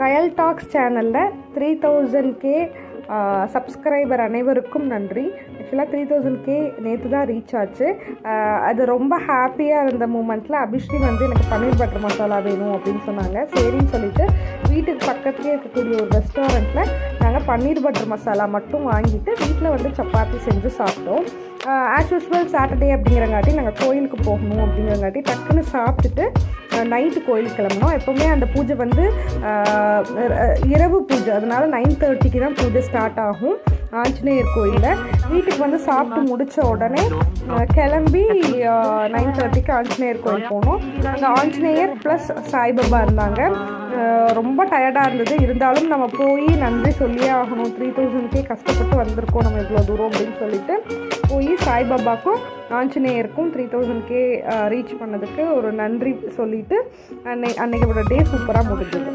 கயல் tax சேனலில் 3000K subscriber அனைவருக்கும் நன்றி. ஆக்சுவலாக 3000K நேற்று தான் ரீச் ஆச்சு. அது ரொம்ப ஹாப்பியாக இருந்த மூமெண்ட்டில் அபிஸ்ரீ வந்து எனக்கு பன்னீர் பட்டர் மசாலா வேணும் அப்படின்னு சொன்னாங்க. சரின்னு சொல்லிவிட்டு வீட்டுக்கு பக்கத்துலேயே இருக்கக்கூடிய ஒரு ரெஸ்டாரண்ட்டில் நாங்கள் பன்னீர் பட்டர் மசாலா மட்டும் வாங்கிட்டு வீட்டில் வந்து சப்பாத்தி செஞ்சு சாப்பிட்டோம். ஆஸ் யூஸ்வல் சாட்டர்டே அப்படிங்கிறங்காட்டி நாங்கள் கோயிலுக்கு போகணும் அப்படிங்கிறங்காட்டி டக்குன்னு சாப்பிட்டுட்டு நைட்டு கோயிலுக்கு கிளம்புனோம். எப்போவுமே அந்த பூஜை வந்து இரவு பூஜை, அதனால் 9:30க்கு தான் பூஜை ஸ்டார்ட் ஆகும் ஆஞ்சநேயர் கோயிலில். வீட்டுக்கு வந்து சாப்பிட்டு முடித்த உடனே கிளம்பி 9:30க்கு ஆஞ்சநேயர் கோயில் போனோம். அங்கே ஆஞ்சநேயர் ப்ளஸ் சாய்பாபா இருந்தாங்க. ரொம்ப டயர்டாக இருந்தது. இருந்தாலும் நம்ம போய் நன்றி சொல்லியே ஆகணும். 3000K கஷ்டப்பட்டு வந்திருக்கோம் நம்ம இவ்வளோ தூரம் அப்படின்னு சொல்லிட்டு போய் சாய்பாபாக்கும் ஆஞ்சநேயருக்கும் 3000K ரீச் பண்ணதுக்கு ஒரு நன்றி சொல்லிவிட்டு அன்னைக்கு டே சூப்பராக முடிஞ்சது.